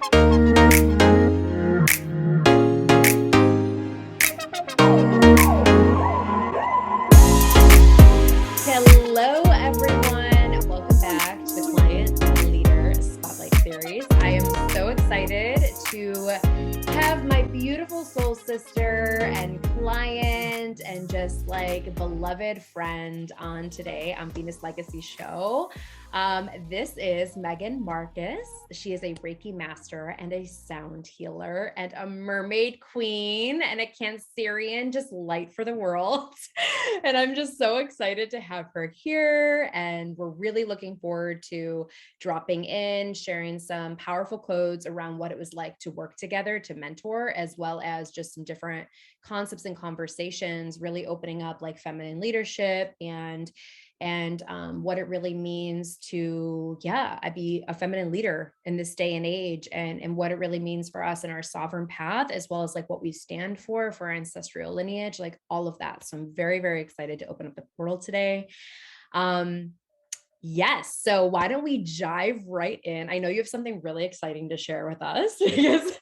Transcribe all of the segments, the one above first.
Hello, everyone. Welcome back to the Client Leader Spotlight Series. I am so excited to have my beautiful soul sister and client and just like beloved friend on today on Venus Legacy Show. This is Meagan Marcus. She is a Reiki Master and a sound healer and a Mermaid Queen and a Cancerian, just light for the world. And I'm just so excited to have her here. And we're really looking forward to dropping in, sharing some powerful codes around what it was like to work together, to mentor, as well as just some different concepts and conversations, really opening up like feminine leadership and what it really means to, be a feminine leader in this day and age, and what it really means for us in our sovereign path, as well as like what we stand for our ancestral lineage, like all of that. So I'm very, very excited to open up the portal today. Yes. So why don't we dive right in? I know you have something really exciting to share with us because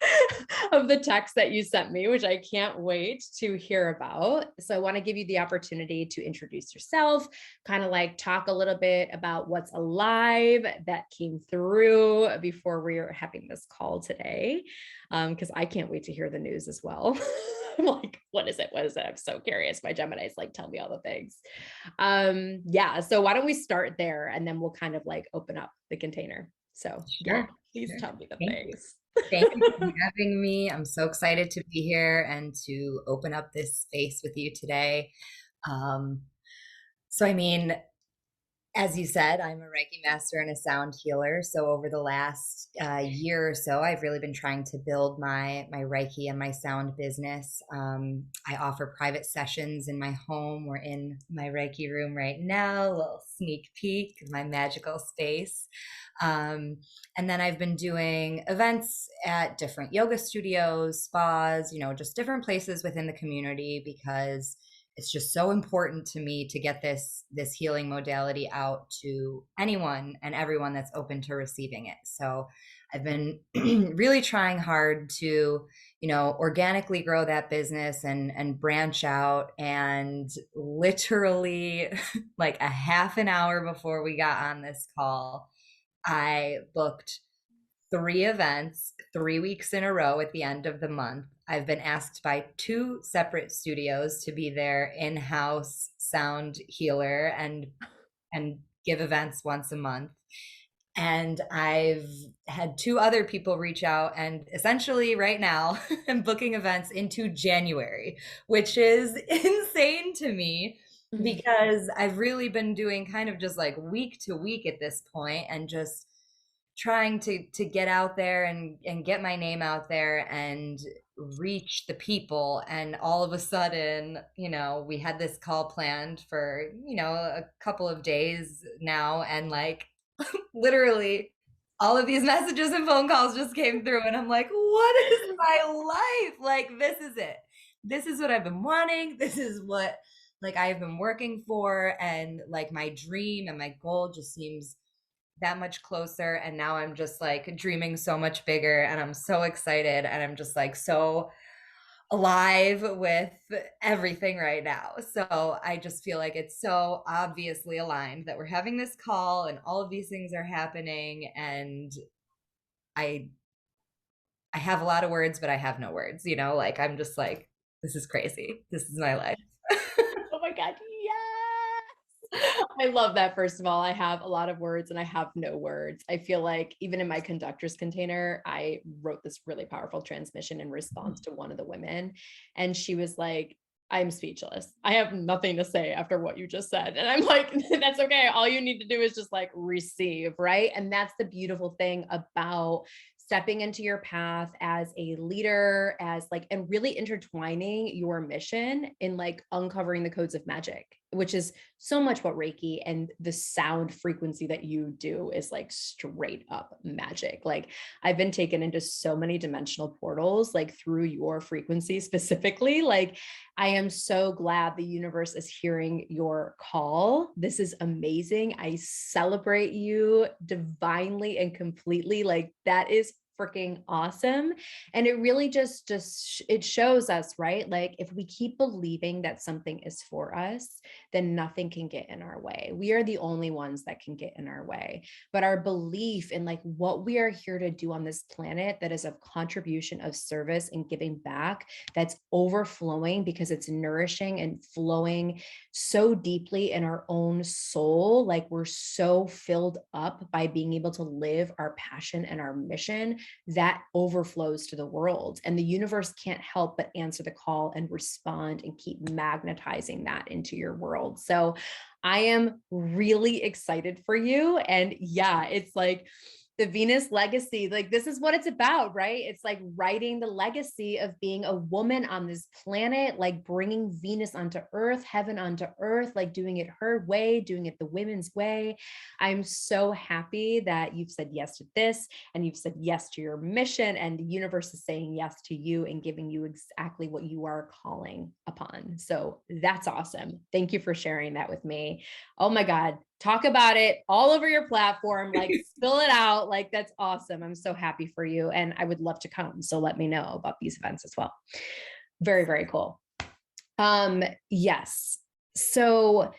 of the text that you sent me, which I can't wait to hear about. So I want to give you the opportunity to introduce yourself, kind of like talk a little bit about what's alive that came through before we are having this call today. Because I can't wait to hear the news as well. I'm like, what is it? What is it? I'm so curious. My Gemini's like, tell me all the things. So why don't we start there and then we'll kind of like open up the container. So please tell me the things. Thank you for having me. I'm so excited to be here and to open up this space with you today. As you said, I'm a Reiki Master and a sound healer. So over the last year or so, I've really been trying to build my Reiki and my sound business. I offer private sessions in my home. We're in my Reiki room right now, a little sneak peek of my magical space. And then I've been doing events at different yoga studios, spas, just different places within the community, because it's just so important to me to get this healing modality out to anyone and everyone that's open to receiving it. So I've been really trying hard to, organically grow that business and branch out. And literally like a half an hour before we got on this call, I booked 3 events, 3 weeks in a row at the end of the month. I've been asked by 2 separate studios to be their in-house sound healer and give events once a month. And I've had 2 other people reach out, and essentially right now I'm booking events into January, which is insane to me because I've really been doing kind of just like week to week at this point and just trying to get out there and get my name out there and reach the people. And all of a sudden, we had this call planned for, a couple of days now. And like literally all of these messages and phone calls just came through. And I'm like, what is my life? Like, this is it. This is what I've been wanting. This is what like I've been working for. And like my dream and my goal just seems that much closer. And now I'm just like dreaming so much bigger, and I'm so excited, and I'm just like so alive with everything right now. So I just feel like it's so obviously aligned that we're having this call and all of these things are happening. And I have a lot of words, but I have no words, like I'm just like, this is crazy. This is my life. Oh my God. I love that. First of all, I have a lot of words and I have no words. I feel like even in my conductor's container, I wrote this really powerful transmission in response to one of the women. And she was like, I'm speechless. I have nothing to say after what you just said. And I'm like, that's okay. All you need to do is just like receive, right? And that's the beautiful thing about stepping into your path as a leader, and really intertwining your mission in like uncovering the codes of magic, which is so much what Reiki and the sound frequency that you do is like straight up magic. Like I've been taken into so many dimensional portals, like through your frequency specifically. Like I am so glad the universe is hearing your call. This is amazing. I celebrate you divinely and completely. Like that is freaking awesome. And it really just it shows us, right? Like if we keep believing that something is for us, then nothing can get in our way. We are the only ones that can get in our way. But our belief in like what we are here to do on this planet that is of contribution, of service and giving back, that's overflowing because it's nourishing and flowing so deeply in our own soul. Like we're so filled up by being able to live our passion and our mission that overflows to the world. And the universe can't help but answer the call and respond and keep magnetizing that into your world. So I am really excited for you. And yeah, it's like the Venus legacy, like this is what it's about, right? It's like writing the legacy of being a woman on this planet, like bringing Venus onto earth, heaven onto earth, like doing it her way, doing it the women's way. I'm so happy that you've said yes to this and you've said yes to your mission, and the universe is saying yes to you and giving you exactly what you are calling upon. So that's awesome. Thank you for sharing that with me. Oh my God. Talk about it all over your platform, like spill it out. Like, that's awesome. I'm so happy for you. And I would love to come. So let me know about these events as well. Very, very cool. Yes. So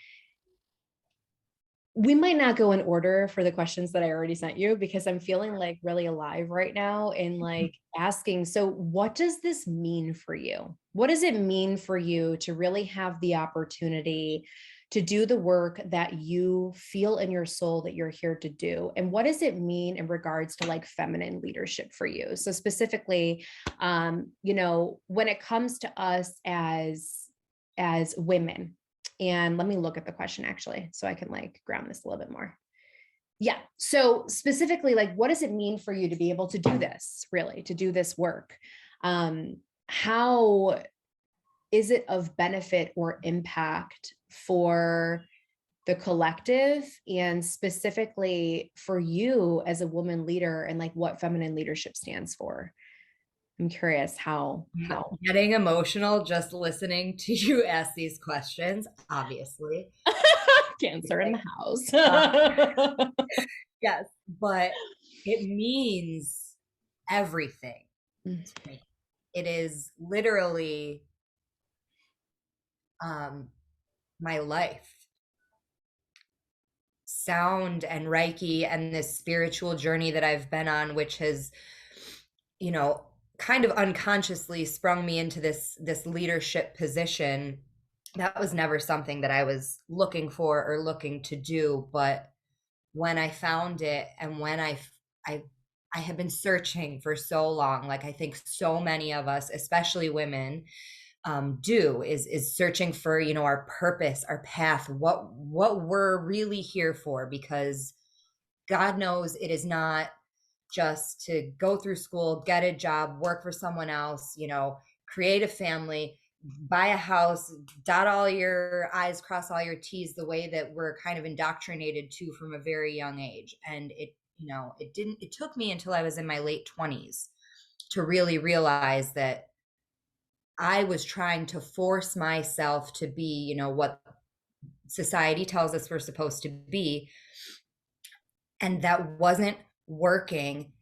we might not go in order for the questions that I already sent you, because I'm feeling like really alive right now and like asking, so what does this mean for you? What does it mean for you to really have the opportunity to do the work that you feel in your soul that you're here to do? And what does it mean in regards to like feminine leadership for you? So specifically, you know, when it comes to us as women, and let me look at the question actually, so I can like ground this a little bit more. Yeah. So specifically, like, what does it mean for you to be able to do this, really, to do this work? How is it of benefit or impact for the collective, and specifically for you as a woman leader, and like what feminine leadership stands for? I'm curious how. Getting emotional just listening to you ask these questions, obviously. Cancer in the house. Yes, but it means everything to me. It is literally my life. Sound and Reiki and this spiritual journey that I've been on, which has, you know, kind of unconsciously sprung me into this leadership position. That was never something that I was looking for or looking to do, but when I found it, and when I have been searching for so long, like I think so many of us, especially women, do, is searching for, you know, our purpose, our path, what we're really here for, because God knows it is not just to go through school, get a job, work for someone else, you know, create a family, buy a house, dot all your I's, cross all your T's, the way that we're kind of indoctrinated to from a very young age. And it, you know, it took me until I was in my late 20s to really realize that I was trying to force myself to be, you know, what society tells us we're supposed to be. And that wasn't working.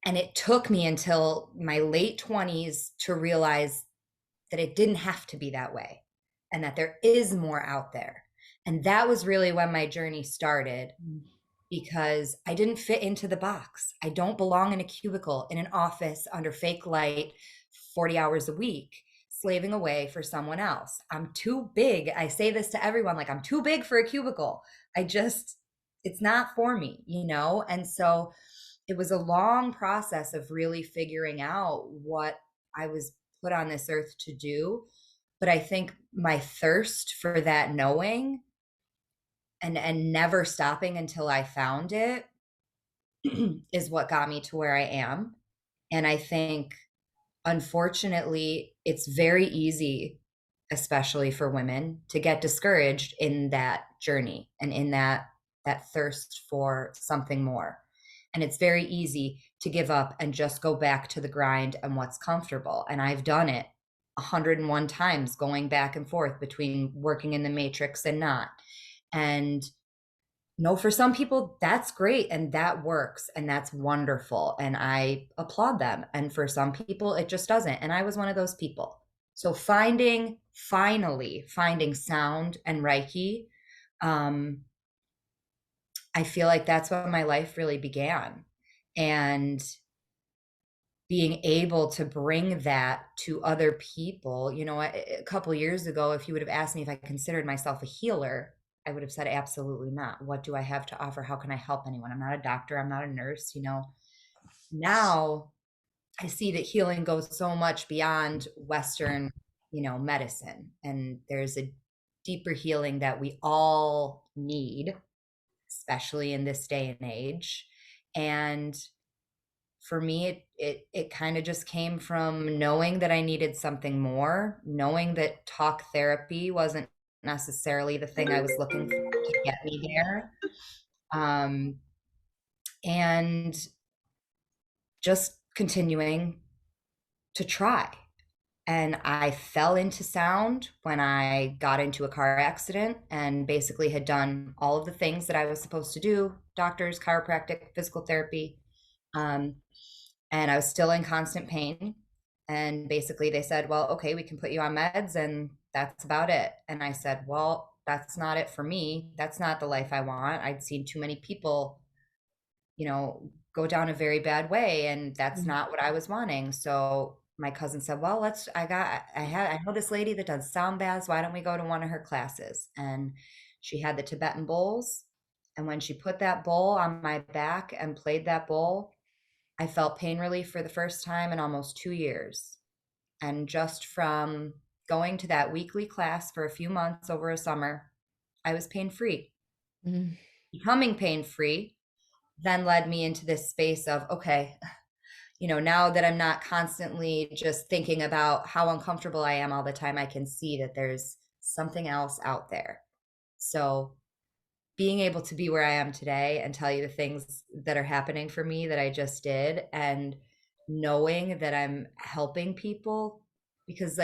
And it took me until my late 20s to realize that it didn't have to be that way, and that there is more out there. And that was really when my journey started, because I didn't fit into the box. I don't belong in a cubicle, in an office, under fake light, 40 hours a week, slaving away for someone else. I'm too big. I say this to everyone, like, I'm too big for a cubicle. It's not for me, you know? And so it was a long process of really figuring out what I was put on this earth to do. But I think my thirst for that knowing, and never stopping until I found it, is what got me to where I am. And I think, unfortunately, it's very easy, especially for women, to get discouraged in that journey and in that thirst for something more. And it's very easy to give up and just go back to the grind and what's comfortable. And I've done it 101 times, going back and forth between working in the matrix and not. And no, for some people, that's great and that works and that's wonderful. And I applaud them. And for some people, it just doesn't. And I was one of those people. So finally finding sound and Reiki, um, I feel like that's when my life really began. And being able to bring that to other people, a couple years ago, if you would have asked me if I considered myself a healer, I would have said absolutely not. What do I have to offer? How can I help anyone? I'm not a doctor, I'm not a nurse. Now I see that healing goes so much beyond Western, medicine, and there's a deeper healing that we all need, especially in this day and age. And for me, it kind of just came from knowing that I needed something more, knowing that talk therapy wasn't necessarily the thing I was looking for to get me there. Um, and just continuing to try. And I fell into sound when I got into a car accident and basically had done all of the things that I was supposed to do: doctors, chiropractic, physical therapy. Um, and I was still in constant pain. And basically they said, well, okay, we can put you on meds and that's about it. And I said, well, that's not it for me. That's not the life I want. I'd seen too many people, go down a very bad way, and that's not what I was wanting. So my cousin said, well, I know this lady that does sound baths. Why don't we go to one of her classes? And she had the Tibetan bowls. And when she put that bowl on my back and played that bowl, I felt pain relief for the first time in almost 2 years. And just from going to that weekly class for a few months over a summer, I was pain free. Mm. Becoming pain free then led me into this space of, okay, now that I'm not constantly just thinking about how uncomfortable I am all the time, I can see that there's something else out there. So being able to be where I am today and tell you the things that are happening for me that I just did, and knowing that I'm helping people, because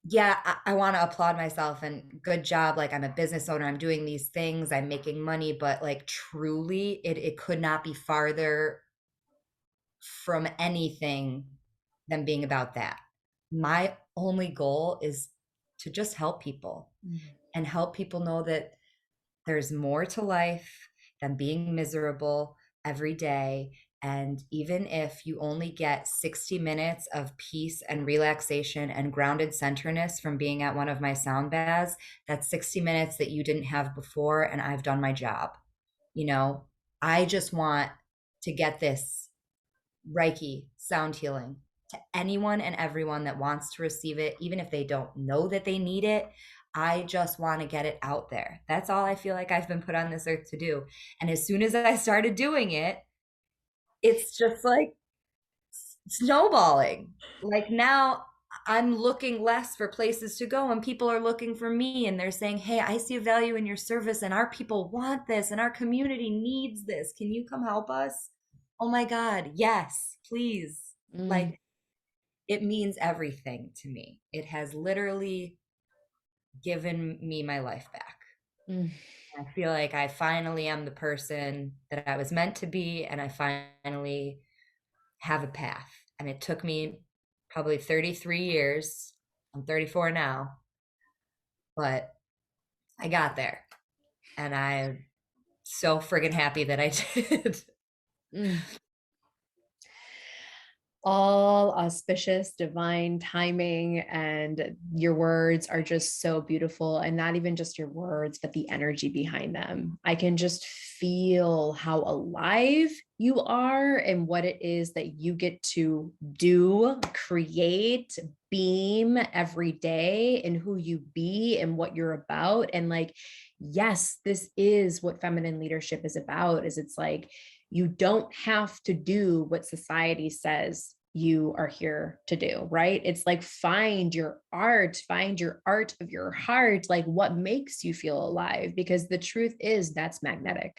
yeah, I want to applaud myself and good job. Like, I'm a business owner, I'm doing these things, I'm making money, but truly it could not be farther from anything than being about that. My only goal is to just help people and help people know that there's more to life than being miserable every day. And even if you only get 60 minutes of peace and relaxation and grounded centerness from being at one of my sound baths, that's 60 minutes that you didn't have before, and I've done my job. I just want to get this Reiki sound healing to anyone and everyone that wants to receive it, even if they don't know that they need it. I just want to get it out there. That's all I feel like I've been put on this earth to do. And as soon as I started doing it, it's just like snowballing. Like, now I'm looking less for places to go, and people are looking for me, and they're saying, hey, I see a value in your service, and our people want this, and our community needs this. Can you come help us? Oh my God, yes, please. Like, it means everything to me. It has literally given me my life back. I feel like I finally am the person that I was meant to be, and I finally have a path. And it took me probably 33 years. I'm 34 now, but I got there, and I'm so friggin' happy that I did. All auspicious, divine timing, and your words are just so beautiful. And not even just your words, but the energy behind them. I can just feel how alive you are and what it is that you get to do, create, beam every day, and who you be and what you're about. And yes, this is what feminine leadership is about. It's you don't have to do what society says you are here to do, right? It's find your art of your heart, what makes you feel alive, because the truth is that's magnetic.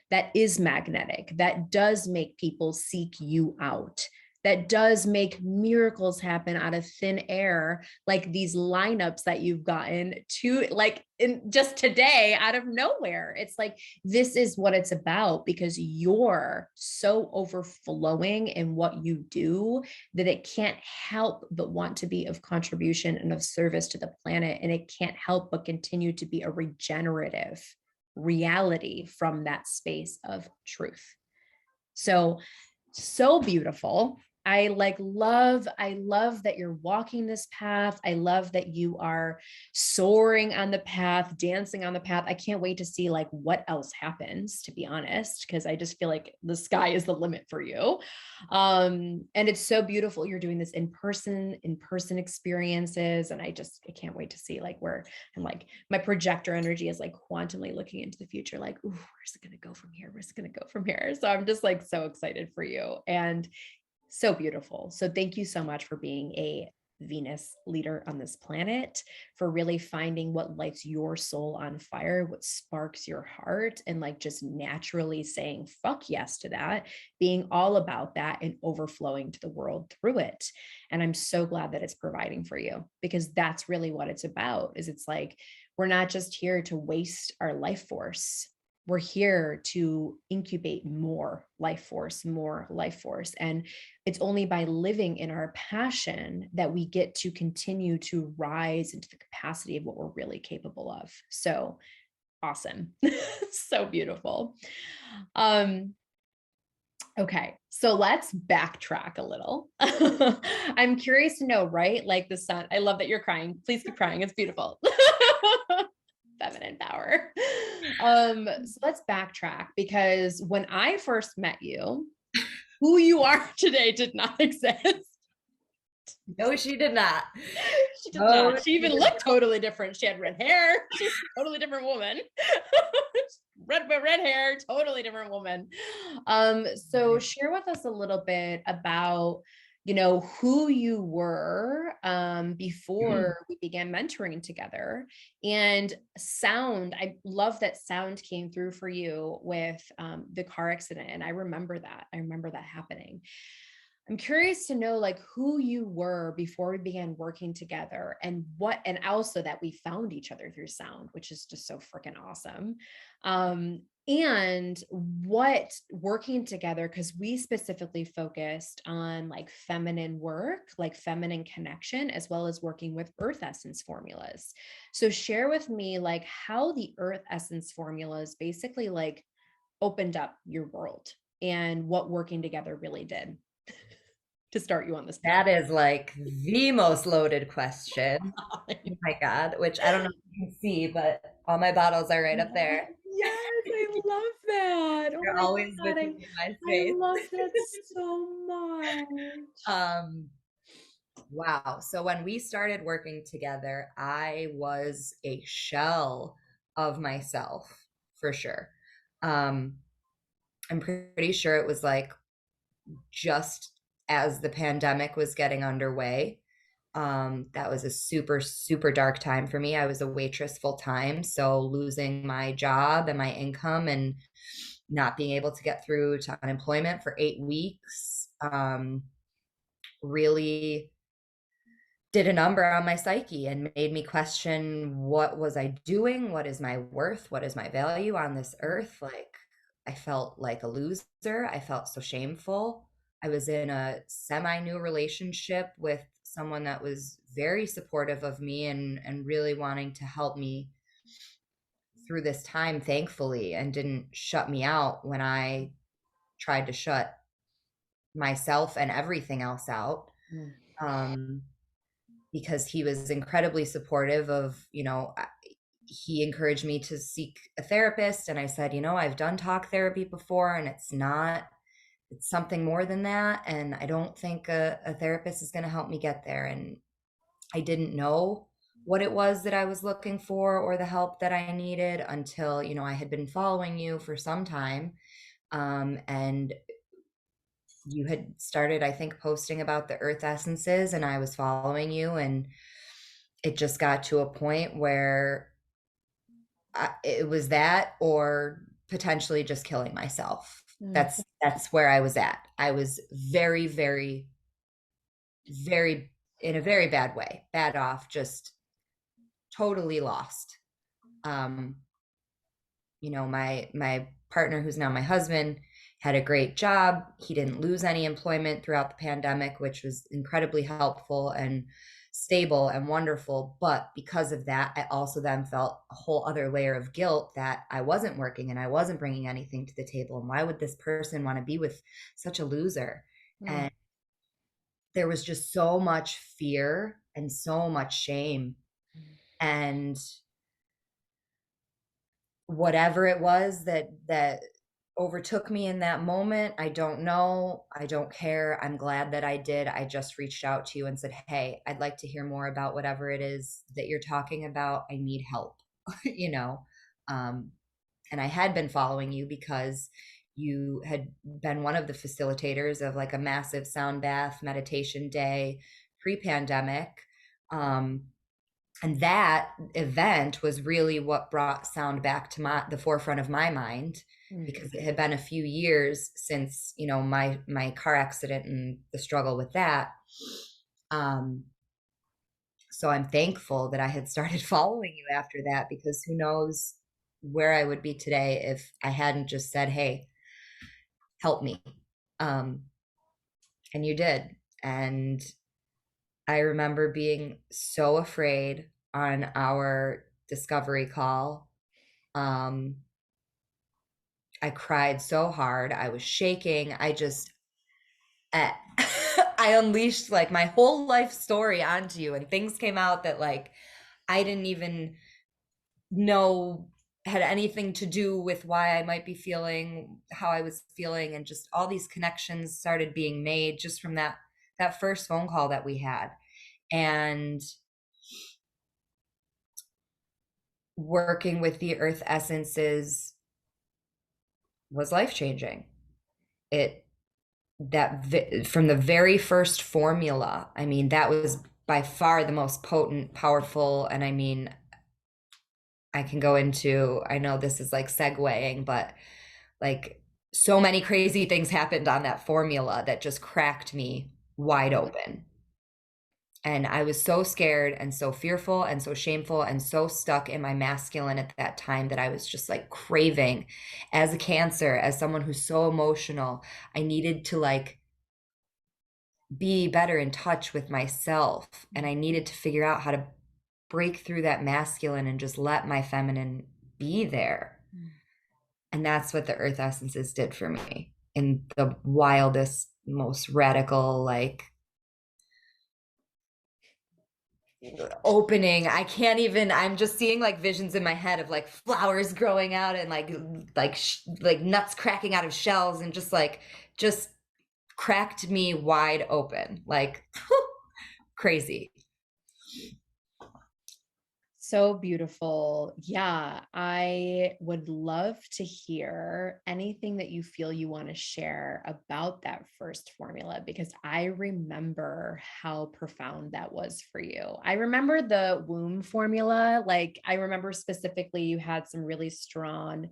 That is magnetic. That does make people seek you out. that does make miracles happen out of thin air, like these lineups that you've gotten to, like in just today out of nowhere. It's like, this is what it's about, because you're so overflowing in what you do that it can't help but want to be of contribution and of service to the planet. And it can't help but continue to be a regenerative reality from that space of truth. So beautiful. I love that you're walking this path. I love that you are soaring on the path, dancing on the path. I can't wait to see like what else happens, to be honest, because I just feel like the sky is the limit for you. And it's so beautiful. You're doing this in person experiences. And I can't wait to see like where I'm like, my projector energy is like quantumly looking into the future, like, ooh, where's it going to go from here? Where's it going to go from here? So I'm just like so excited for you. And so beautiful. So thank you so much for being a Venus leader on this planet, for really finding what lights your soul on fire, what sparks your heart, and like just naturally saying fuck yes to that, being all about that and overflowing to the world through it. And I'm so glad that it's providing for you, because that's really what it's about. Is it's like, we're not just here to waste our life force. We're here to incubate more life force. And it's only by living in our passion that we get to continue to rise into the capacity of what we're really capable of. So awesome. So beautiful. Okay, so let's backtrack a little. I'm curious to know, right? Like the sun. I love that you're crying. Please keep crying. It's beautiful. Feminine power. So let's backtrack, because when I first met you, who you are today did not exist. No, she did not. She did not. She even looked totally different. She had red hair. She's a totally different woman. red hair, totally different woman. So share with us a little bit about, who you were before we began mentoring together. And sound, I love that sound came through for you with the car accident. And I remember that happening. I'm curious to know like who you were before we began working together, and also that we found each other through sound, which is just so freaking awesome. And what working together, because we specifically focused on like feminine work, like feminine connection, as well as working with earth essence formulas. So share with me like how the earth essence formulas basically like opened up your world, and what working together really did to start you on this path. That is like the most loaded question. Oh my God, which I don't know if you can see, but all my bottles are right up there. Yes, I love that. You're always with me in my space. I love that so much. Wow. So when we started working together, I was a shell of myself for sure. I'm pretty sure it was like just as the pandemic was getting underway. That was a super, super dark time for me. I was a waitress full time. So losing my job and my income and not being able to get through to unemployment for 8 weeks really did a number on my psyche and made me question, what was I doing? What is my worth? What is my value on this earth? Like, I felt like a loser. I felt so shameful. I was in a semi-new relationship with someone that was very supportive of me and really wanting to help me through this time, thankfully, and didn't shut me out when I tried to shut myself and everything else out. Because he was incredibly supportive of, he encouraged me to seek a therapist. And I said, I've done talk therapy before, and it's something more than that. And I don't think a therapist is going to help me get there. And I didn't know what it was that I was looking for or the help that I needed until, I had been following you for some time. And you had started, I think, posting about the earth essences, and I was following you, and it just got to a point where it was that or potentially just killing myself. That's where I was at. I was very, very very, in a very bad way, bad off, just totally lost. Um, my partner, who's now my husband, had a great job. He didn't lose any employment throughout the pandemic, which was incredibly helpful and stable and wonderful. But because of that, I also then felt a whole other layer of guilt that I wasn't working and I wasn't bringing anything to the table. And why would this person want to be with such a loser? Mm. And there was just so much fear and so much shame. And whatever it was that overtook me in that moment, I don't know, I don't care. I'm glad that I did. I just reached out to you and said, hey, I'd like to hear more about whatever it is that you're talking about. I need help. you know um and I had been following you because you had been one of the facilitators of like a massive sound bath meditation day pre-pandemic. And that event was really what brought sound back to the forefront of my mind, because it had been a few years since, my car accident and the struggle with that. So I'm thankful that I had started following you after that, because who knows where I would be today if I hadn't just said, hey, help me. um, and you did. And I remember being so afraid on our discovery call. Um, I cried so hard. I was shaking. Eh, I unleashed like my whole life story onto you, and things came out that like I didn't even know had anything to do with why I might be feeling how I was feeling. And just all these connections started being made just from that first phone call that we had. And working with the earth essences was life changing. It from the very first formula, I mean, that was by far the most potent, powerful. And I mean, I can go into, I know this is like segueing, but like so many crazy things happened on that formula that just cracked me wide open. And I was so scared and so fearful and so shameful and so stuck in my masculine at that time that I was just like craving, as a Cancer, as someone who's so emotional, I needed to like be better in touch with myself. And I needed to figure out how to break through that masculine and just let my feminine be there. And that's what the earth essences did for me in the wildest, most radical, like opening. I can't even, I'm just seeing like visions in my head of like flowers growing out and like nuts cracking out of shells, and just cracked me wide open, like crazy. So beautiful. Yeah, I would love to hear anything that you feel you want to share about that first formula, because I remember how profound that was for you. I remember the womb formula. Like, I remember specifically you had some really strong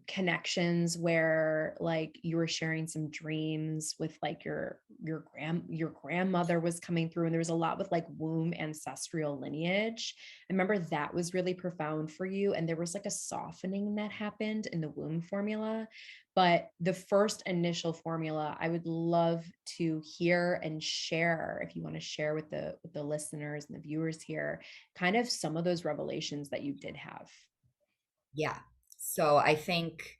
connections where like you were sharing some dreams with like your grandmother was coming through, and there was a lot with like womb ancestral lineage. I remember that was really profound for you, and there was like a softening that happened in the womb formula. But the first initial formula, I would love to hear and share, if you want to share with the listeners and the viewers here, kind of some of those revelations that you did have. Yeah. So I think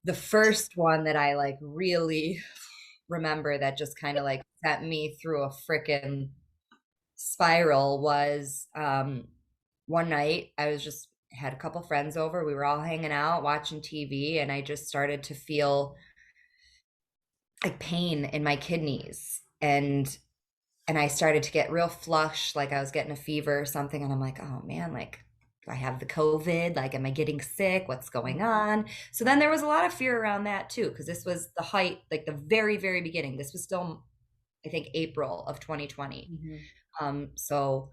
the first one that I like really remember that just kind of like sent me through a freaking spiral was one night I was just had a couple friends over. We were all hanging out watching TV, and I just started to feel like pain in my kidneys. And I started to get real flush, like I was getting a fever or something. And I'm like, oh man, like, do I have the COVID? Like, am I getting sick? What's going on? So then there was a lot of fear around that too, because this was the height, like the very, very beginning. This was still, I think, April of 2020. So,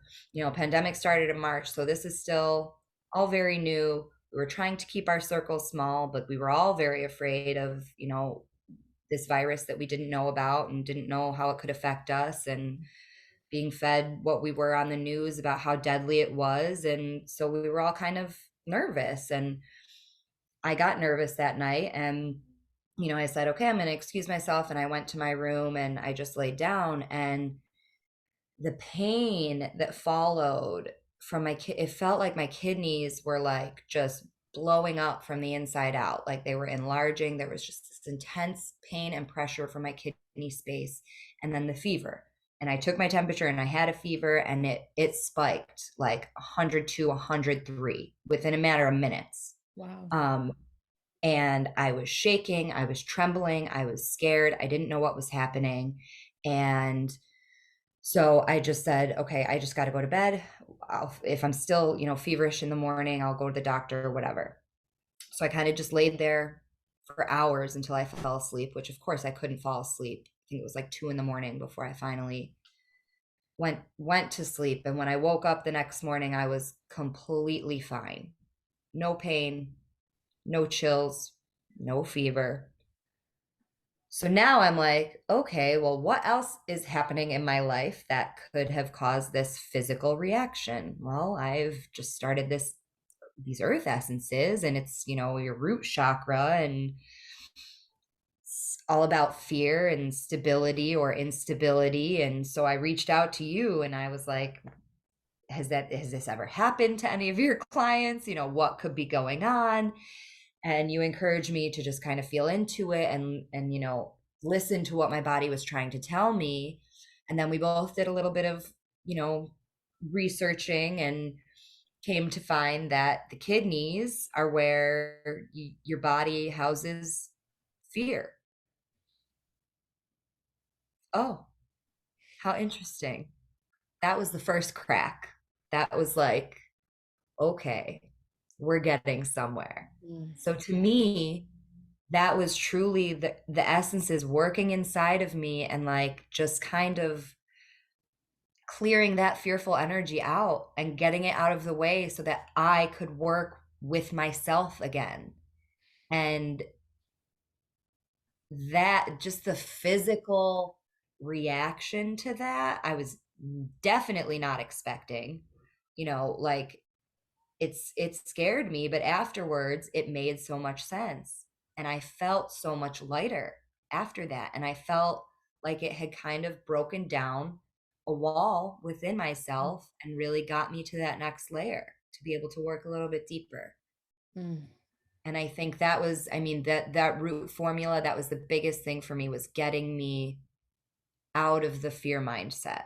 pandemic started in March. So this is still all very new. We were trying to keep our circle small, but we were all very afraid of, this virus that we didn't know about and didn't know how it could affect us, and being fed what we were on the news about how deadly it was. And so we were all kind of nervous, and I got nervous that night, and I said, okay, I'm going to excuse myself. And I went to my room and I just laid down, and the pain that followed from it felt like my kidneys were like just blowing up from the inside out, like they were enlarging. There was just this intense pain and pressure from my kidney space, and then the fever. And I took my temperature and I had a fever, and it spiked like 102, 103 within a matter of minutes. Wow. And I was shaking, I was trembling, I was scared, I didn't know what was happening. And so I just said, okay, I just got to go to bed. If I'm still, feverish in the morning, I'll go to the doctor or whatever. So I kind of just laid there for hours until I fell asleep, which of course I couldn't fall asleep. I think it was like 2 a.m. before I finally went to sleep. And when I woke up the next morning, I was completely fine. No pain, no chills, no fever. So now I'm like, okay, well, what else is happening in my life that could have caused this physical reaction? Well, I've just started these earth essences, and it's, your root chakra, and it's all about fear and stability or instability. And so I reached out to you and I was like, has this ever happened to any of your clients? What could be going on? And you encouraged me to just kind of feel into it and listen to what my body was trying to tell me. And then we both did a little bit of researching, and came to find that the kidneys are where your body houses fear. Oh, how interesting. That was the first crack. That was like, okay, we're getting somewhere. So to me, that was truly the essences working inside of me, and like just kind of clearing that fearful energy out and getting it out of the way so that I could work with myself again. And that, just the physical reaction to that, I was definitely not expecting. Like it scared me, but afterwards it made so much sense. And I felt so much lighter after that. And I felt like it had kind of broken down a wall within myself and really got me to that next layer to be able to work a little bit deeper. And I think that was, that root formula, that was the biggest thing for me, was getting me out of the fear mindset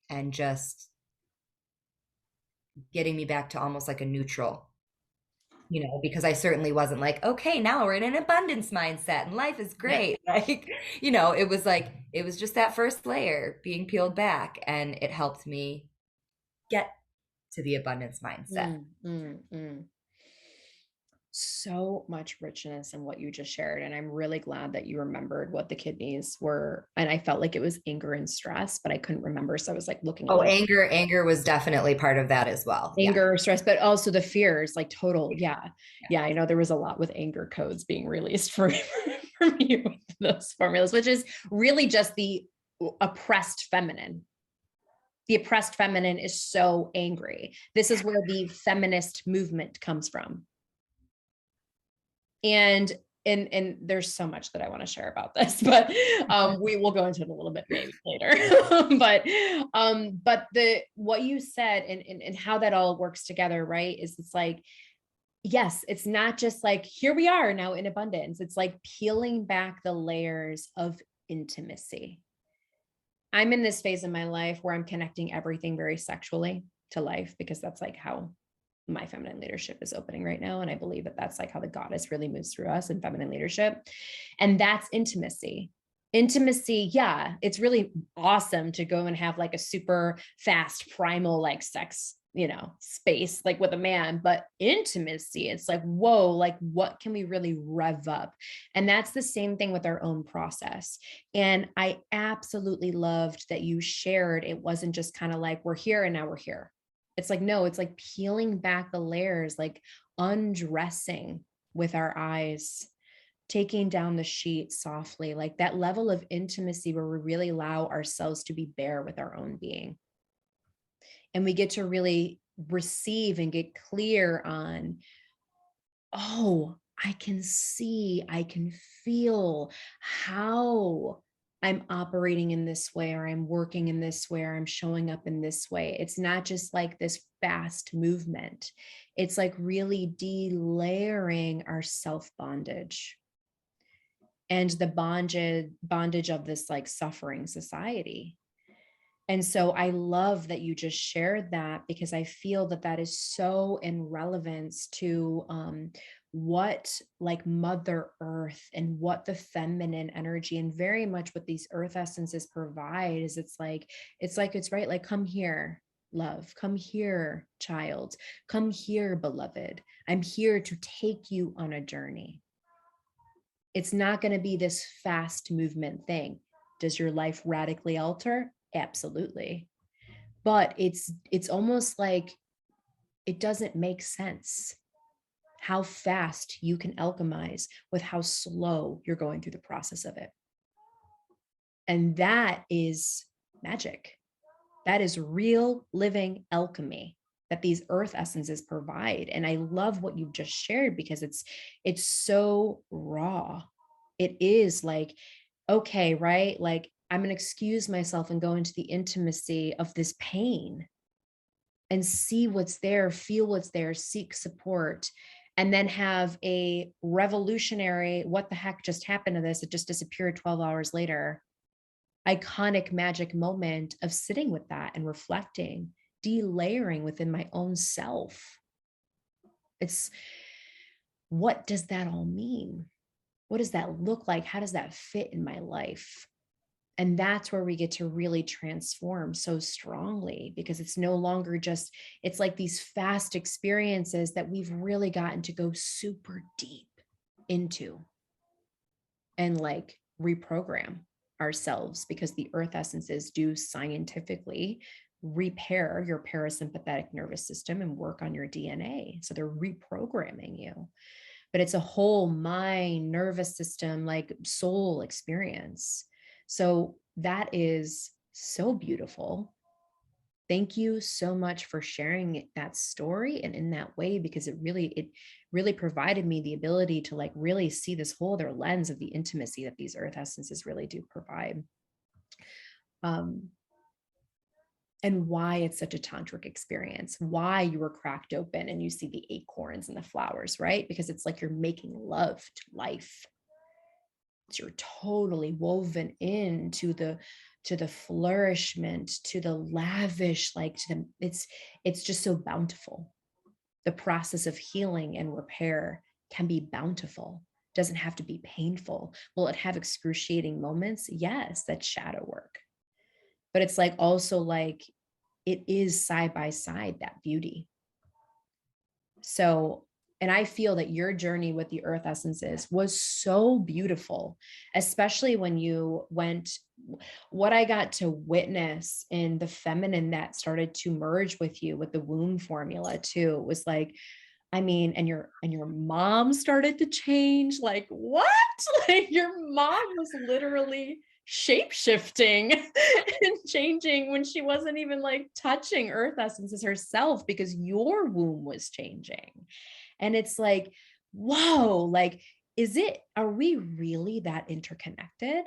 and just getting me back to almost like a neutral, because I certainly wasn't like, okay, now we're in an abundance mindset and life is great. Like, it was just that first layer being peeled back, and it helped me get to the abundance mindset. So much richness in what you just shared. And I'm really glad that you remembered what the kidneys were. And I felt like it was anger and stress, but I couldn't remember. So I was like looking. Oh, anger was definitely part of that as well. Anger, stress, but also the fears, like total. Yeah. I know there was a lot with anger codes being released for me with those formulas, which is really just the oppressed feminine. The oppressed feminine is so angry. This is where the feminist movement comes from. And there's so much that I want to share about this, but we will go into it a little bit maybe later. but what you said and how that all works together, right? Is it's like, yes, it's not just like, here we are now in abundance. It's like peeling back the layers of intimacy. I'm in this phase in my life where I'm connecting everything very sexually to life, because that's like how my feminine leadership is opening right now. And I believe that that's like how the goddess really moves through us in feminine leadership. And that's intimacy. Yeah, it's really awesome to go and have like a super fast primal, like sex, space, like with a man, but intimacy, it's like, whoa, like what can we really rev up? And that's the same thing with our own process. And I absolutely loved that you shared, it wasn't just kind of like, we're here and now we're here. It's like, no, it's like peeling back the layers, like undressing with our eyes taking down the sheet softly, like that level of intimacy where we really allow ourselves to be bare with our own being. And we get to really receive and get clear on, oh, I can see, I can feel how I'm operating in this way, or I'm working in this way, or I'm showing up in this way. It's not just like this fast movement. It's like really delayering our self bondage and the bondage of this like suffering society. And so I love that you just shared that, because I feel that that is so in relevance to what like Mother Earth and what the feminine energy and very much what these earth essences provide is it's right, like, come here, love, come here, child, come here, beloved. I'm here to take you on a journey. It's not going to be this fast movement thing. Does your life radically alter? Absolutely. But it's almost like it doesn't make sense how fast you can alchemize with how slow you're going through the process of it. And that is magic. That is real living alchemy that these earth essences provide. And I love what you've just shared, because it's so raw. It is like, okay, right? Like, I'm going to excuse myself and go into the intimacy of this pain and see what's there, feel what's there, seek support, and then have a revolutionary, what the heck just happened to this? It just disappeared 12 hours later. Iconic magic moment of sitting with that and reflecting, delayering within my own self. It's, what does that all mean? What does that look like? How does that fit in my life? And that's where we get to really transform so strongly, because it's no longer just, it's like these fast experiences that we've really gotten to go super deep into and like reprogram ourselves, because the earth essences do scientifically repair your parasympathetic nervous system and work on your DNA. So they're reprogramming you. But it's a whole mind, nervous system, like soul experience. So that is so beautiful. Thank you so much for sharing that story and in that way, because it really provided me the ability to like really see this whole other lens of the intimacy that these earth essences really do provide. And why it's such a tantric experience, why you were cracked open and you see the acorns and the flowers, right? Because it's like you're making love to life. You're totally woven into the flourishment, to the lavish, like to the, it's just so bountiful. The process of healing and repair can be bountiful, doesn't have to be painful. Will it have excruciating moments? Yes, that's shadow work. But it's like also like it is side by side that beauty. So, and I feel that your journey with the earth essences was so beautiful, especially when you went, what I got to witness in the feminine that started to merge with you with the womb formula too, was like, I mean, and your mom started to change. Like, what? Like your mom was literally shape shifting and changing when she wasn't even like touching earth essences herself, because your womb was changing. And it's like, whoa, like, are we really that interconnected?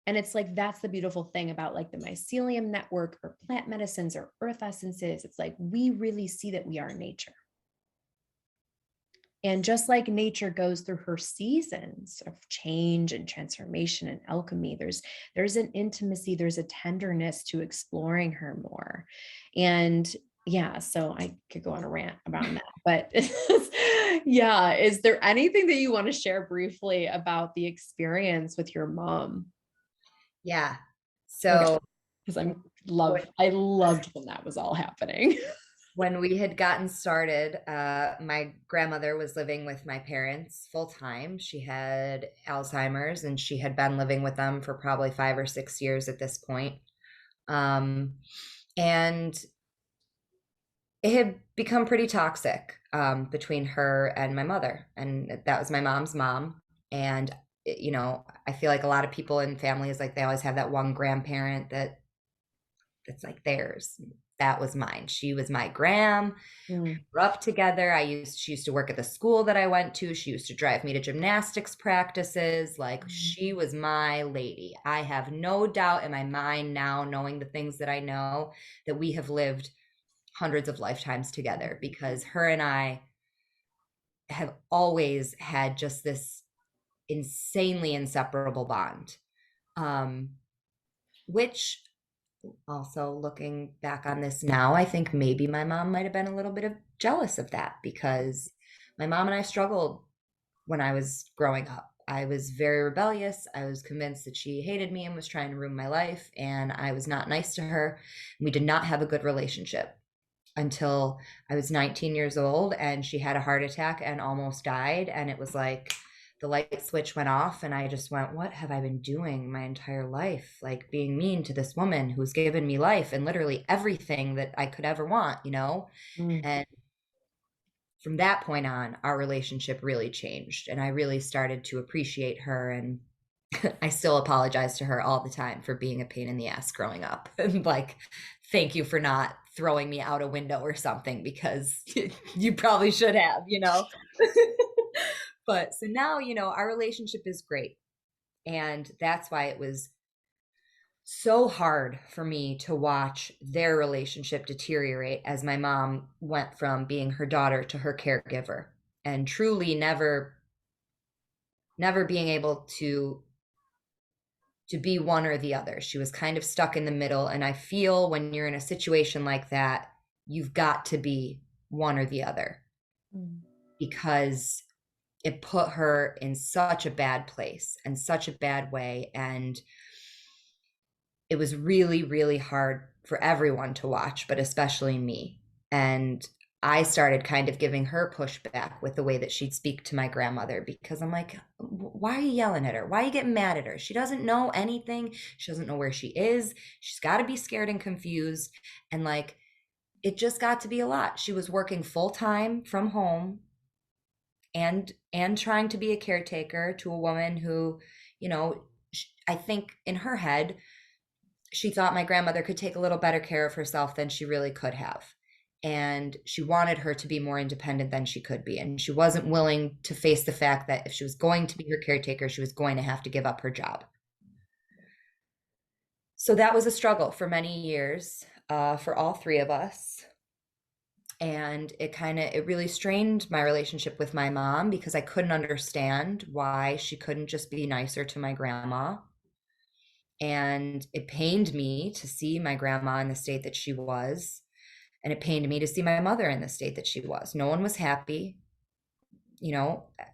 And it's like, that's the beautiful thing about like the mycelium network or plant medicines or earth essences. It's like, we really see that we are nature. And just like nature goes through her seasons of change and transformation and alchemy, there's an intimacy, there's a tenderness to exploring her more. And yeah, so I could go on a rant about that. But yeah, is there anything that you want to share briefly about the experience with your mom? Yeah. Okay. So Because I loved when that was all happening. when we had gotten started, my grandmother was living with my parents full time. She had Alzheimer's and she had been living with them for probably 5 or 6 years at this point. And it had become pretty toxic between her and my mother. And that was my mom's mom. And, I feel like a lot of people in families, like they always have that one grandparent that's like theirs. That was mine. She was my gram. Mm. Grew up together. She used to work at the school that I went to. She used to drive me to gymnastics practices. Like, she was my lady. I have no doubt in my mind now, knowing the things that I know, that we have lived hundreds of lifetimes together, because her and I have always had just this insanely inseparable bond. Which, also looking back on this now, I think maybe my mom might have been a little bit of jealous of that, because my mom and I struggled when I was growing up. I was very rebellious. I was convinced that she hated me and was trying to ruin my life, and I was not nice to her. We did not have a good relationship until I was 19 years old, and she had a heart attack and almost died. And it was like the light switch went off, and I just went, what have I been doing my entire life? Like, being mean to this woman who's given me life and literally everything that I could ever want, Mm. And from that point on, our relationship really changed, and I really started to appreciate her. And I still apologize to her all the time for being a pain in the ass growing up. And like, thank you for not throwing me out a window or something, because you probably should have, But so now, our relationship is great. And that's why it was so hard for me to watch their relationship deteriorate, as my mom went from being her daughter to her caregiver, and truly never being able to be one or the other. She was kind of stuck in the middle. And I feel when you're in a situation like that, you've got to be one or the other, because it put her in such a bad place and such a bad way. And it was really, really hard for everyone to watch, but especially me. And I started kind of giving her pushback with the way that she'd speak to my grandmother, because I'm like, why are you yelling at her? Why are you getting mad at her? She doesn't know anything. She doesn't know where she is. She's got to be scared and confused. And like, it just got to be a lot. She was working full time from home, and trying to be a caretaker to a woman who, I think in her head, she thought my grandmother could take a little better care of herself than she really could have. And she wanted her to be more independent than she could be. And she wasn't willing to face the fact that if she was going to be her caretaker, she was going to have to give up her job. So that was a struggle for many years, for all three of us. And it really strained my relationship with my mom, because I couldn't understand why she couldn't just be nicer to my grandma. And it pained me to see my grandma in the state that she was. And it pained me to see my mother in the state that she was. No one was happy.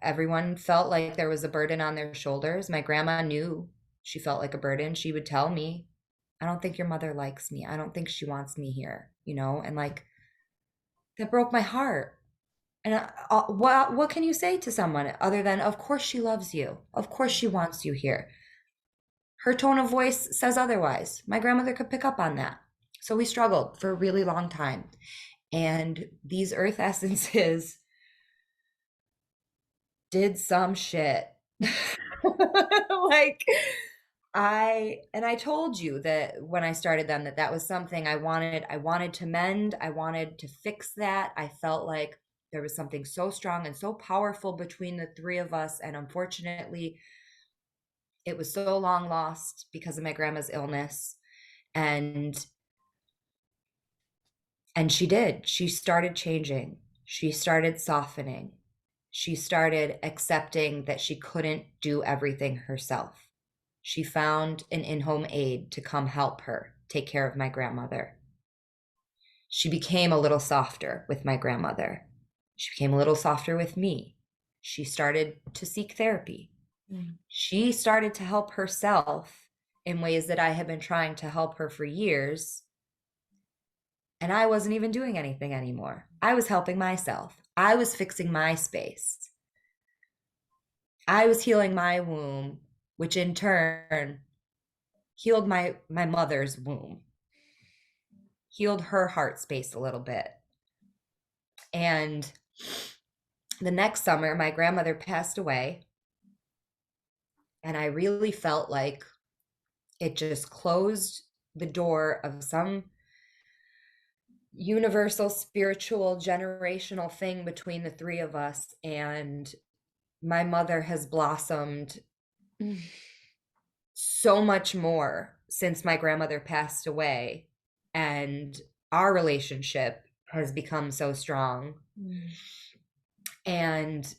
Everyone felt like there was a burden on their shoulders. My grandma knew she felt like a burden. She would tell me, I don't think your mother likes me. I don't think she wants me here, and like, that broke my heart. And what can you say to someone other than, of course she loves you. Of course she wants you here. Her tone of voice says otherwise. My grandmother could pick up on that. So we struggled for a really long time. And these earth essences did some shit. Like, I told you that when I started them, that was something I wanted to mend. I wanted to fix that. I felt like there was something so strong and so powerful between the three of us. And unfortunately, it was so long lost because of my grandma's illness. And she started changing. She started softening. She started accepting that she couldn't do everything herself. She found an in-home aide to come help her take care of my grandmother. She became a little softer with my grandmother. She became a little softer with me. She started to seek therapy. She started to help herself in ways that I had been trying to help her for years. And I wasn't even doing anything anymore. I was helping myself. I was fixing my space. I was healing my womb, which in turn healed my mother's womb, healed her heart space a little bit. And the next summer, my grandmother passed away. And I really felt like it just closed the door of some universal spiritual generational thing between the three of us. And my mother has blossomed so much more since my grandmother passed away, and our relationship has become so strong. And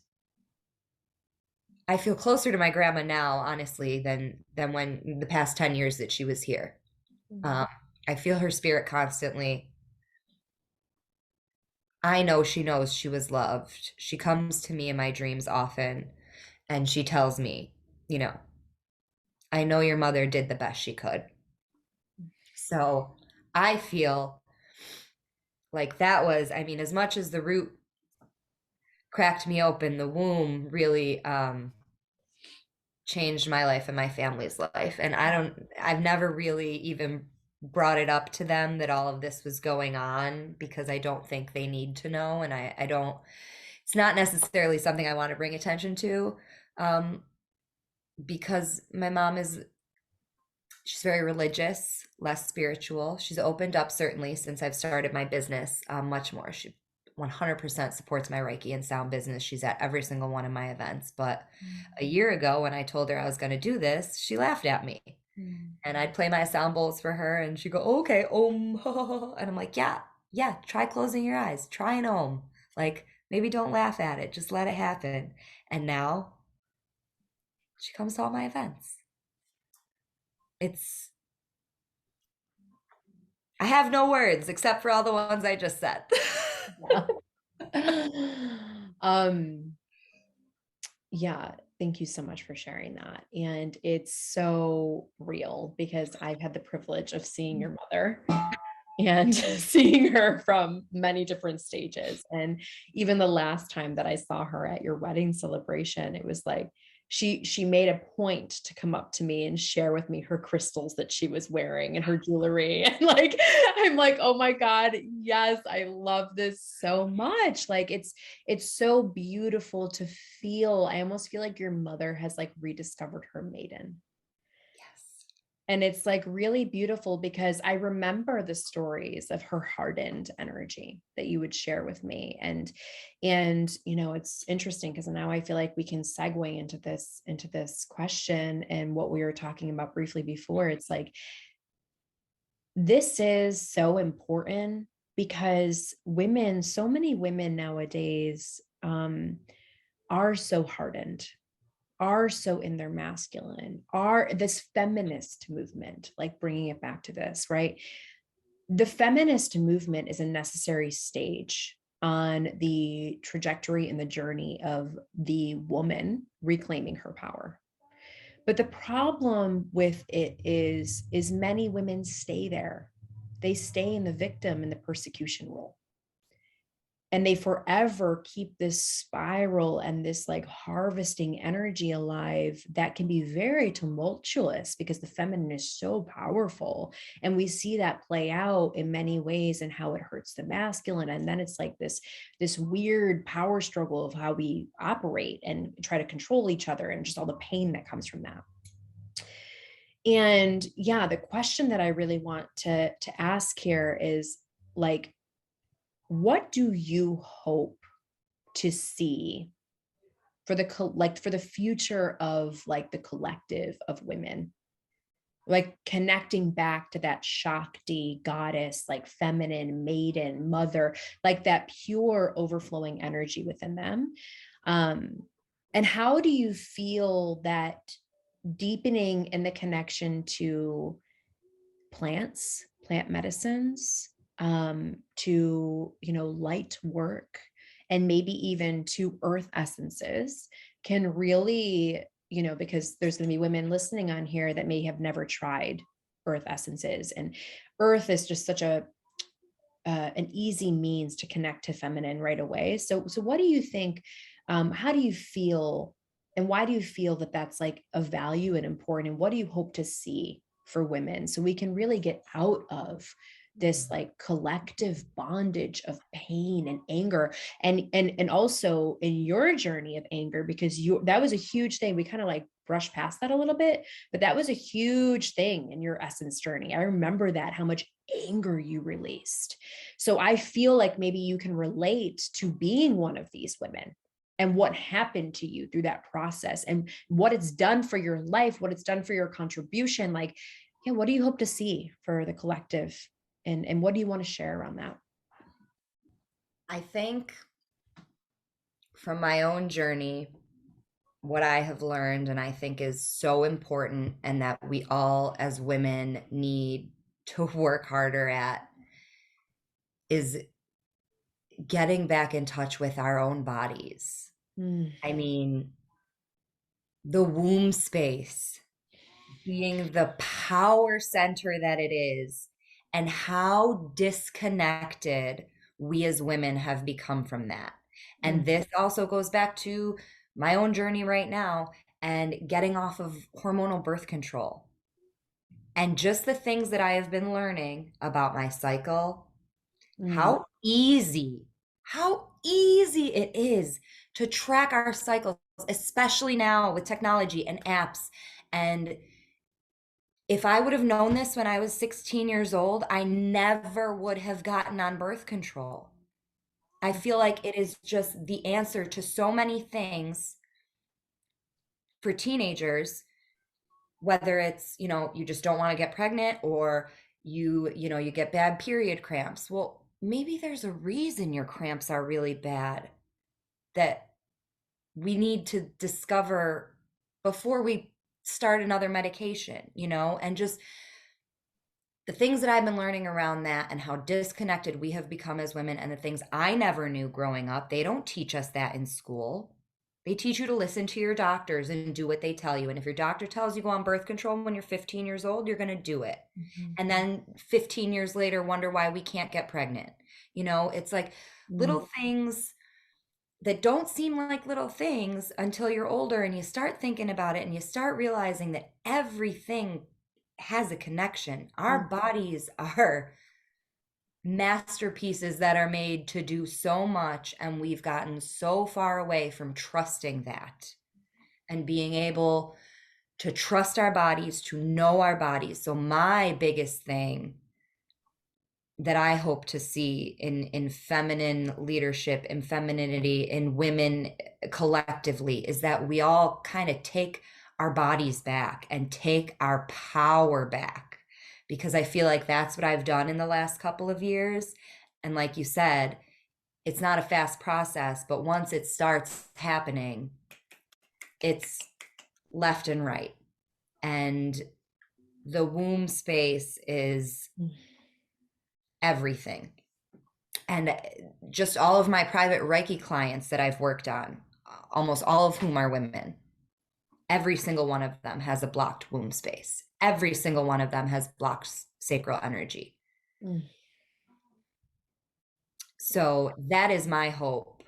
I feel closer to my grandma now, honestly, than when the past 10 years that she was here. I feel her spirit constantly. I know she knows she was loved. She comes to me in my dreams often, and she tells me, you know, I know your mother did the best she could. So I feel like that was, I mean, as much as the root cracked me open, the womb really changed my life and my family's life. And I've never really even brought it up to them that all of this was going on, because I don't think they need to know. And I don't, it's not necessarily something I want to bring attention to, because my mom she's very religious, less spiritual. She's opened up, certainly, since I've started my business, much more. She 100% supports my Reiki and sound business. She's at every single one of my events. But a year ago, when I told her I was going to do this, she laughed at me. And I'd play my sound bowls for her, and she'd go, oh, okay, and I'm like, yeah, try closing your eyes, try an om. Like, maybe don't laugh at it, just let it happen. And now she comes to all my events. I have no words except for all the ones I just said. Yeah, thank you so much for sharing that. And it's so real, because I've had the privilege of seeing your mother and seeing her from many different stages. And even the last time that I saw her at your wedding celebration, it was like she made a point to come up to me and share with me her crystals that she was wearing and her jewelry. And like, I'm like, oh my God, yes, I love this so much. Like it's so beautiful to feel. I almost feel like your mother has like rediscovered her maiden. And it's like really beautiful, because I remember the stories of her hardened energy that you would share with me. And, it's interesting, because now I feel like we can segue into this question and what we were talking about briefly before. It's like, this is so important, because so many women nowadays, are so hardened, are so in their masculine, are this feminist movement, like bringing it back to this, right? The feminist movement is a necessary stage on the trajectory and the journey of the woman reclaiming her power. But the problem with it is many women stay there. They stay in the victim and the persecution role, and they forever keep this spiral and this like harvesting energy alive that can be very tumultuous, because the feminine is so powerful. And we see that play out in many ways and how it hurts the masculine. And then it's like this weird power struggle of how we operate and try to control each other, and just all the pain that comes from that. And yeah, the question that I really want to ask here is like, what do you hope to see for for the future of like the collective of women, like connecting back to that Shakti goddess, like feminine, maiden, mother, like that pure overflowing energy within them? And how do you feel that deepening in the connection to plants, plant medicines, to light work, and maybe even to earth essences can really, because there's going to be women listening on here that may have never tried earth essences, and earth is just such an easy means to connect to feminine right away. So what do you think? How do you feel, and why do you feel that that's like of value and important? And what do you hope to see for women, so we can really get out of this like collective bondage of pain and anger, and also in your journey of anger, because that was a huge thing. We kind of like brushed past that a little bit, but that was a huge thing in your essence journey. I remember that, how much anger you released. So I feel like maybe you can relate to being one of these women and what happened to you through that process and what it's done for your life, what it's done for your contribution. Like, yeah, what do you hope to see for the collective? And what do you want to share around that? I think from my own journey, what I have learned and I think is so important and that we all as women need to work harder at is getting back in touch with our own bodies. I mean, the womb space being the power center that it is, and how disconnected we as women have become from that. And this also goes back to my own journey right now and getting off of hormonal birth control. And just the things that I have been learning about my cycle, how easy it is to track our cycles, especially now with technology and apps. And if I would have known this when I was 16 years old, I never would have gotten on birth control. I feel like it is just the answer to so many things for teenagers, whether it's, you just don't want to get pregnant, or you get bad period cramps. Well, maybe there's a reason your cramps are really bad that we need to discover before we start another medication, and just the things that I've been learning around that and how disconnected we have become as women, and the things I never knew growing up. They don't teach us that in school. They teach you to listen to your doctors and do what they tell you. And if your doctor tells you go on birth control when you're 15 years old, you're going to do it. And then 15 years later, wonder why we can't get pregnant. It's like little things that don't seem like little things until you're older and you start thinking about it and you start realizing that everything has a connection. Our bodies are masterpieces that are made to do so much, and we've gotten so far away from trusting that and being able to trust our bodies, to know our bodies. So my biggest thing that I hope to see in feminine leadership, in femininity, in women collectively, is that we all kind of take our bodies back and take our power back. Because I feel like that's what I've done in the last couple of years. And like you said, it's not a fast process, but once it starts happening, it's left and right. And the womb space is everything. And just all of my private Reiki clients that I've worked on, almost all of whom are women, every single one of them has a blocked womb space. Every single one of them has blocked sacral energy. So that is my hope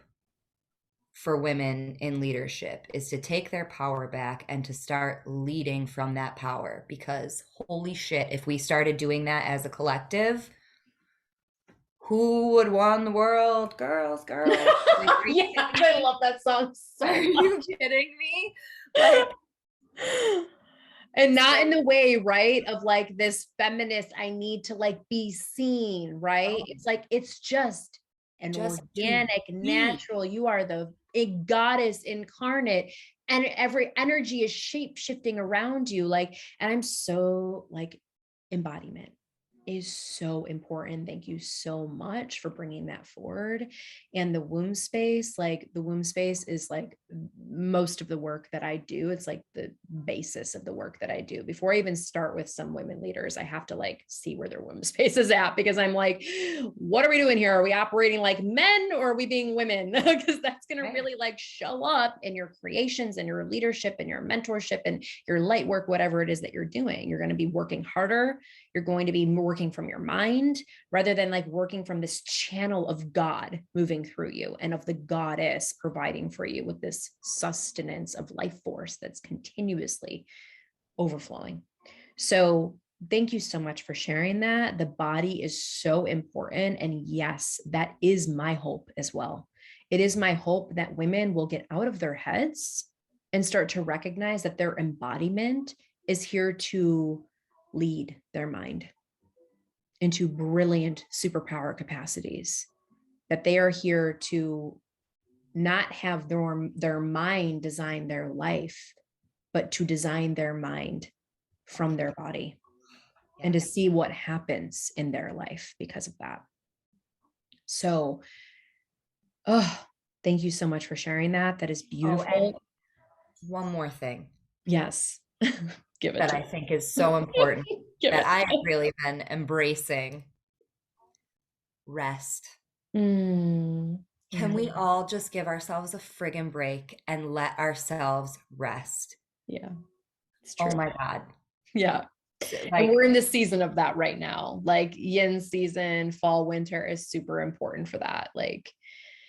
for women in leadership, is to take their power back and to start leading from that power. Because holy shit, if we started doing that as a collective, who would won the world? Girls. Yeah, I love that song so much. Are you kidding me? Like, and not in the way, right, of like this feminist, I need to like be seen, right? It's like, it's just an organic, natural, you are a goddess incarnate, and every energy is shape shifting around you. Like, and I'm so like, embodiment is so important. Thank you so much for bringing that forward. And the womb space, like the womb space is like most of the work that I do. It's like the basis of the work that I do. Before I even start with some women leaders, I have to like see where their womb space is at, because I'm like, what are we doing here? Are we operating like men, or are we being women? Because that's going to really like show up in your creations and your leadership and your mentorship and your light work, whatever it is that you're doing. You're going to be working harder. You're going to be working from your mind rather than like working from this channel of God moving through you and of the goddess providing for you with this sustenance of life force that's continuously overflowing. So thank you so much for sharing that. The body is so important. And yes, that is my hope as well. It is my hope that women will get out of their heads and start to recognize that their embodiment is here to lead their mind into brilliant superpower capacities, that they are here to not have their mind design their life, but to design their mind from their body and to see what happens in their life because of that. So, oh, thank you so much for sharing that. That is beautiful. Oh, and one more thing. Yes. Give it that to I think is so important that I've really been embracing. Rest. Can we all just give ourselves a friggin' break and let ourselves rest? Yeah, it's true. Oh my God. Yeah. Like, and we're in the season of that right now. Like yin season, fall, winter is super important for that. Like,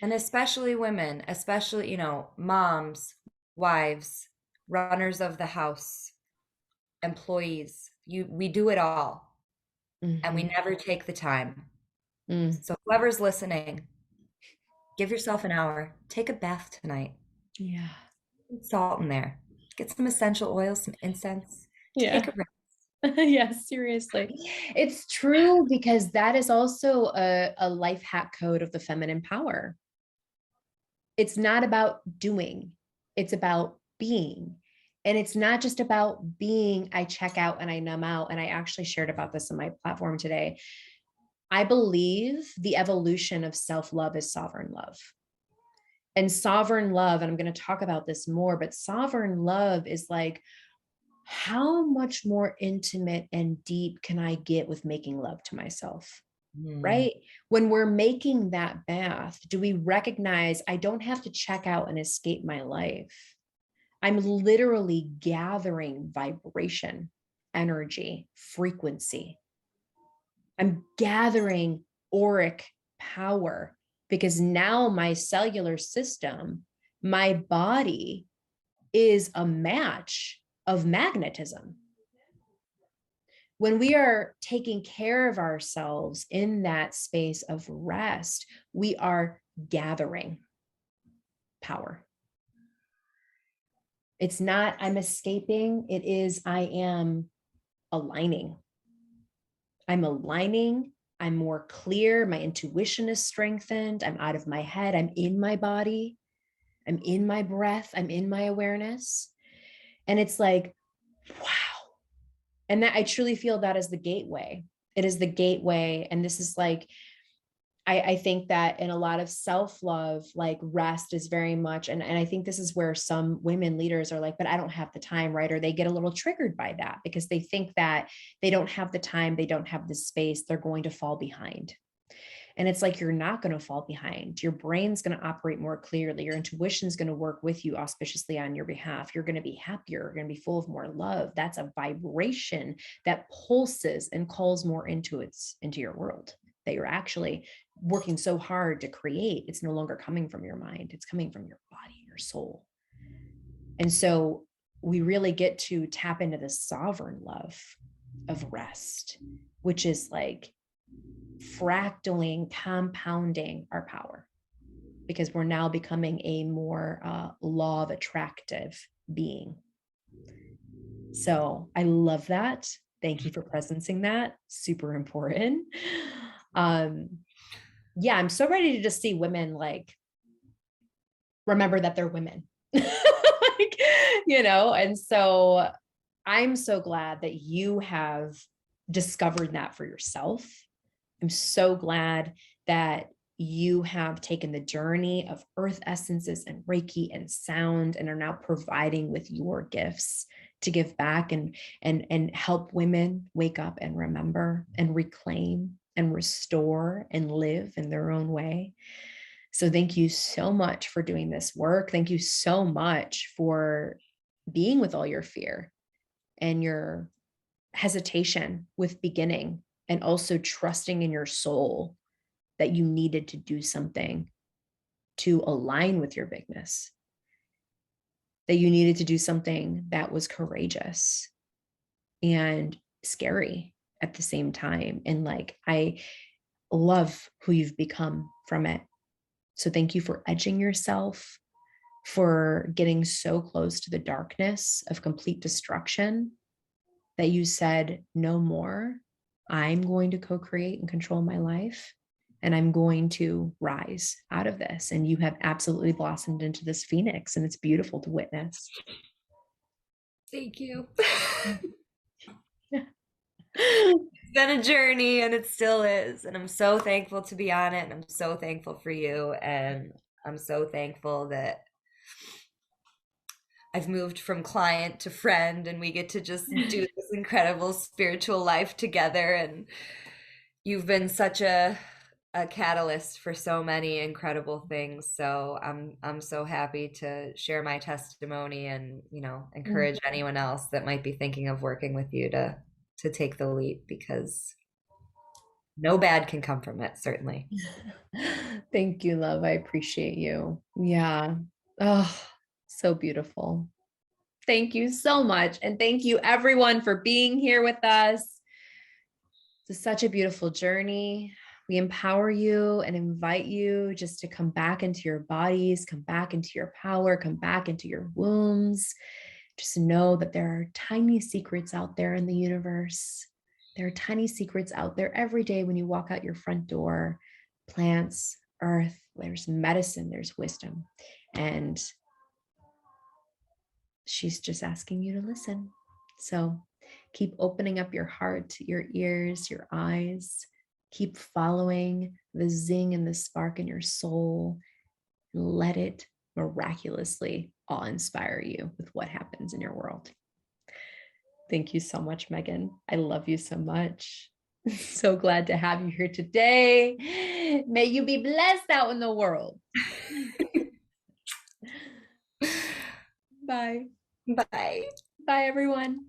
and especially women, especially, you know, moms, wives, runners of the house, employees. We do it all. And we never take the time. So whoever's listening, give yourself an hour. Take a bath tonight. Yeah. Put salt in there. Get some essential oils, some incense. Yeah. Take a rest. Yeah, seriously. It's true, because that is also a life hack code of the feminine power. It's not about doing, it's about being. And it's not just about being, I check out and I numb out. And I actually shared about this on my platform today. I believe the evolution of self-love is sovereign love. And sovereign love, and I'm going to talk about this more, but sovereign love is like, how much more intimate and deep can I get with making love to myself? Right? When we're making that bath, do we recognize I don't have to check out and escape my life? I'm literally gathering vibration, energy, frequency. I'm gathering auric power, because now my cellular system, my body is a match of magnetism. When we are taking care of ourselves in that space of rest, we are gathering power. It's not I'm escaping, it is I am aligning. I'm aligning. I'm more clear. My intuition is strengthened. I'm out of my head. I'm in my body. I'm in my breath. I'm in my awareness. And it's like, wow. And that I truly feel that is the gateway. It is the gateway. And this is like, I think that in a lot of self-love, like rest is very much, and I think this is where some women leaders are like, but I don't have the time, right? Or they get a little triggered by that because they think that they don't have the time, they don't have the space, they're going to fall behind. And it's like, you're not going to fall behind. Your brain's going to operate more clearly. Your intuition is going to work with you auspiciously on your behalf. You're going to be happier. You're going to be full of more love. That's a vibration that pulses and calls more into your world that you're actually working so hard to create. It's no longer coming from your mind. It's coming from your body, your soul. And so we really get to tap into the sovereign love of rest, which is like fractaling, compounding our power, because we're now becoming a more law of attractive being. So I love that. Thank you for presencing that. Super important. Yeah, I'm so ready to just see women like remember that they're women. Like, and so I'm so glad that you have discovered that for yourself. I'm so glad that you have taken the journey of earth essences and Reiki and sound and are now providing with your gifts to give back and help women wake up and remember and reclaim and restore and live in their own way. So thank you so much for doing this work. Thank you so much for being with all your fear and your hesitation with beginning, and also trusting in your soul that you needed to do something to align with your bigness, that you needed to do something that was courageous. And scary at the same time. And like, I love who you've become from it. So thank you for edging yourself, for getting so close to the darkness of complete destruction that you said, no more. I'm going to co-create and control my life. And I'm going to rise out of this. And you have absolutely blossomed into this phoenix, and it's beautiful to witness. Thank you. Yeah. It's been a journey, and it still is. And I'm so thankful to be on it. And I'm so thankful for you. And I'm so thankful that I've moved from client to friend, and we get to just do this incredible spiritual life together. And you've been such a catalyst for so many incredible things. So I'm so happy to share my testimony and, you know, encourage anyone else that might be thinking of working with you to take the leap, because no bad can come from it, certainly. Thank you, love. I appreciate you. Yeah. Oh, so beautiful. Thank you so much. And thank you, everyone, for being here with us. It's such a beautiful journey. We empower you and invite you just to come back into your bodies, come back into your power, come back into your wombs. Just know that there are tiny secrets out there in the universe. There are tiny secrets out there every day when you walk out your front door. Plants, earth, there's medicine, there's wisdom. And she's just asking you to listen. So keep opening up your heart, your ears, your eyes. Keep following the zing and the spark in your soul. And let it miraculously awe-inspire you with what happens in your world. Thank you so much, Meagan. I love you so much. So glad to have you here today. May you be blessed out in the world. Bye. Bye. Bye, everyone.